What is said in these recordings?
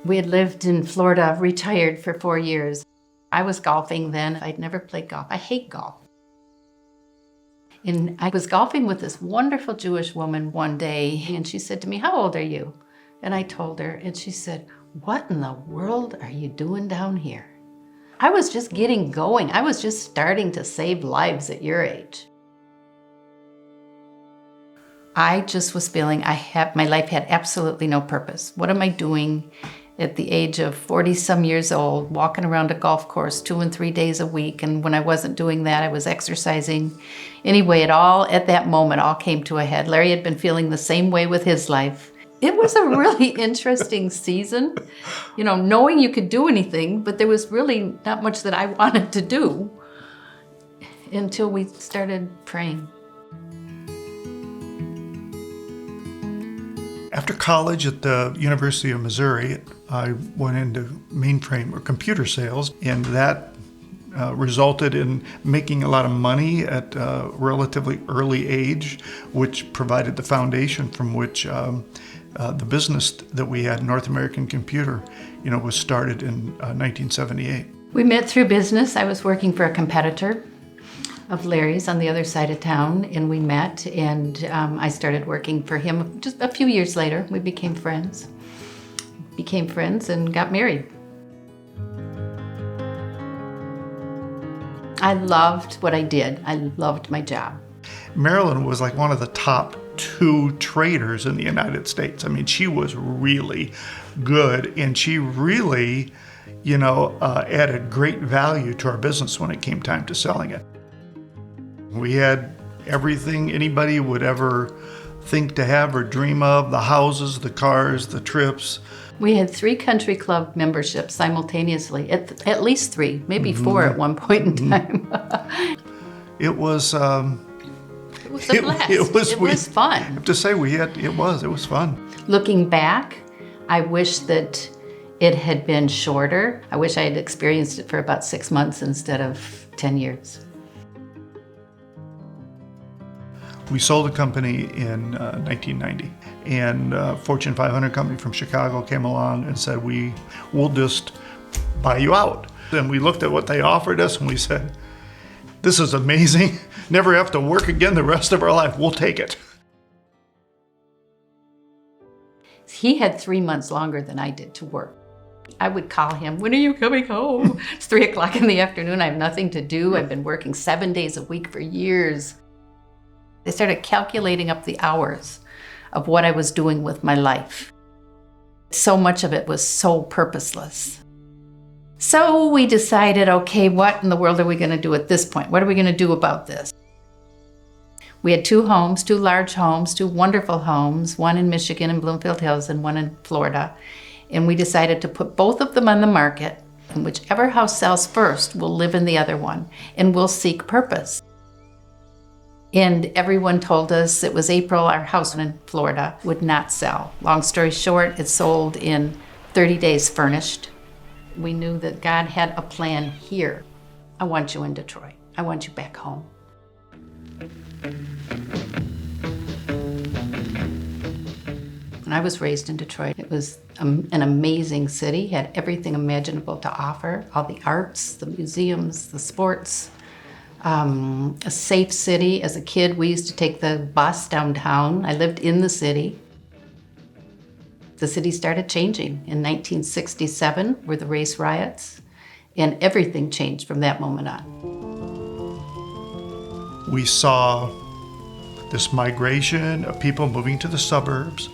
We had lived in Florida, retired for 4 years. I was golfing then. I'd never played golf. I hate golf. And I was golfing with this wonderful Jewish woman one day, and she said to me, "How old are you?" And I told her, and she said, "What in the world are you doing down here?" I was just getting going. I was just starting to save lives at your age. I just was feeling my life had absolutely no purpose. What am I doing at the age of 40-some years old, walking around a golf course 2 and 3 days a week? And when I wasn't doing that, I was exercising. Anyway, at that moment, all came to a head. Larry had been feeling the same way with his life. It was a really interesting season, knowing you could do anything, but there was really not much that I wanted to do until we started praying. After college at the University of Missouri, I went into mainframe or computer sales, and that resulted in making a lot of money at a relatively early age, which provided the foundation from which the business that we had, North American Computer, was started in 1978. We met through business. I was working for a competitor of Larry's on the other side of town, and we met, and I started working for him just a few years later. We became friends and got married. I loved what I did. I loved my job. Marilyn was like one of the top 2 traders in the United States. I mean, she was really good, and she really, added great value to our business when it came time to selling it. We had everything anybody would ever think to have or dream of: the houses, the cars, the trips. We had 3 country club memberships simultaneously, at least 3, maybe 4 at one point in time. It was It was a blast. It was fun. I have to say, it was fun. Looking back, I wish that it had been shorter. I wish I had experienced it for about 6 months instead of 10 years. We sold the company in 1990, and a Fortune 500 company from Chicago came along and said, we'll just buy you out. And we looked at what they offered us and we said, this is amazing. Never have to work again the rest of our life. We'll take it. He had 3 months longer than I did to work. I would call him, "When are you coming home?" It's 3 o'clock in the afternoon. I have nothing to do. I've been working 7 days a week for years. I started calculating up the hours of what I was doing with my life. So much of it was so purposeless. So we decided, okay, what in the world are we going to do at this point? What are we going to do about this? We had 2 homes, 2 large homes, 2 wonderful homes, one in Michigan in Bloomfield Hills and one in Florida. And we decided to put both of them on the market, and whichever house sells first will live in the other one, and we'll seek purpose. And everyone told us it was April, our house in Florida would not sell. Long story short, it sold in 30 days furnished. We knew that God had a plan here. I want you in Detroit. I want you back home. When I was raised in Detroit, it was an amazing city, had everything imaginable to offer, all the arts, the museums, the sports. A safe city. As a kid, we used to take the bus downtown. I lived in the city. The city started changing in 1967, were the race riots, and everything changed from that moment on. We saw this migration of people moving to the suburbs.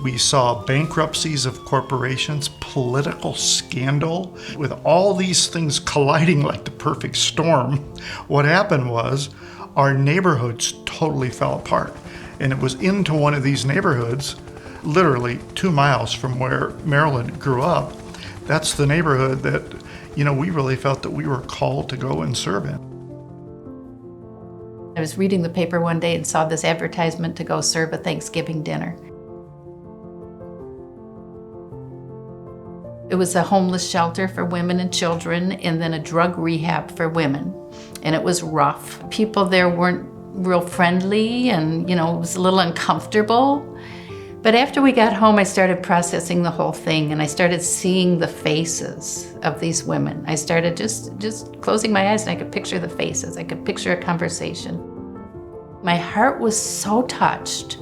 We saw bankruptcies of corporations, political scandal. With all these things colliding like the perfect storm, what happened was our neighborhoods totally fell apart. And it was into one of these neighborhoods, literally 2 miles from where Marilyn grew up. That's the neighborhood that, we really felt that we were called to go and serve in. I was reading the paper one day and saw this advertisement to go serve a Thanksgiving dinner. It was a homeless shelter for women and children, and then a drug rehab for women. And it was rough. People there weren't real friendly, and it was a little uncomfortable. But after we got home, I started processing the whole thing, and I started seeing the faces of these women. I started just closing my eyes, and I could picture the faces. I could picture a conversation. My heart was so touched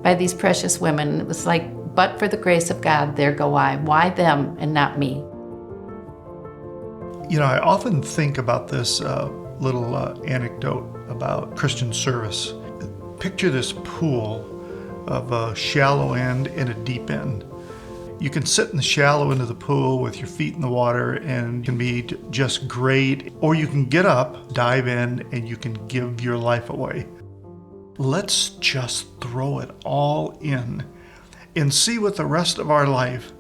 by these precious women. It was like, but for the grace of God, there go I. Why them and not me? You know, I often think about this little anecdote about Christian service. Picture this pool of a shallow end and a deep end. You can sit in the shallow end of the pool with your feet in the water and it can be just great, or you can get up, dive in, and you can give your life away. Let's just throw it all in and see with the rest of our life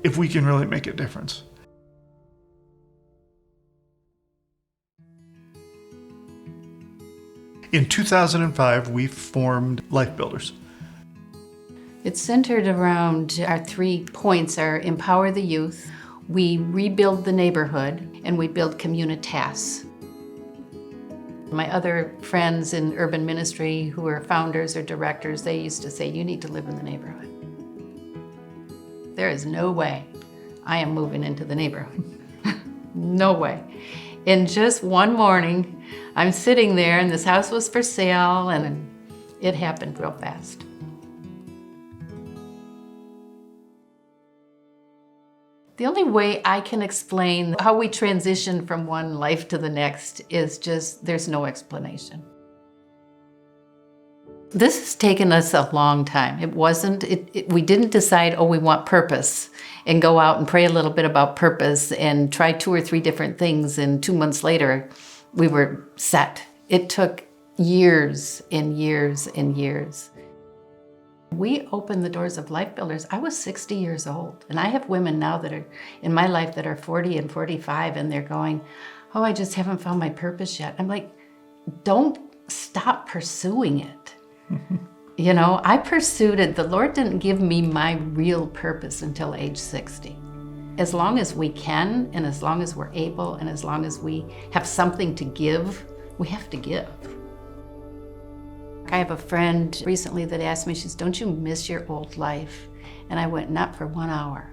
if we can really make a difference. In 2005, we formed Life Builders. It's centered around our 3 points: are empower the youth, we rebuild the neighborhood, and we build communitas. My other friends in urban ministry who are founders or directors, they used to say, you need to live in the neighborhood. There is no way I am moving into the neighborhood. No way. And just one morning, I'm sitting there and this house was for sale and it happened real fast. The only way I can explain how we transition from one life to the next is just, there's no explanation. This has taken us a long time. We didn't decide, oh, we want purpose, and go out and pray a little bit about purpose and try 2 or 3 different things, and 2 months later, we were set. It took years and years and years. We opened the doors of Life Builders. I was 60 years old, and I have women now that are in my life that are 40 and 45, and they're going, oh, I just haven't found my purpose yet. I'm like, don't stop pursuing it. You know, I pursued it. The Lord didn't give me my real purpose until age 60. As long as we can, and as long as we're able, and as long as we have something to give, we have to give. I have a friend recently that asked me, she says, don't you miss your old life? And I went, not for 1 hour.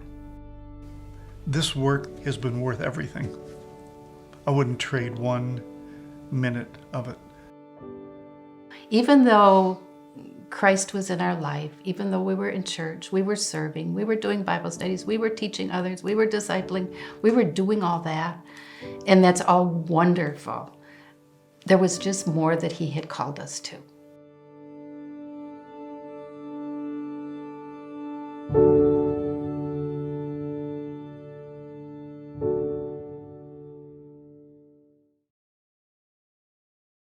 This work has been worth everything. I wouldn't trade 1 minute of it. Even though Christ was in our life, even though we were in church, we were serving, we were doing Bible studies, we were teaching others, we were discipling, we were doing all that, and that's all wonderful. There was just more that He had called us to.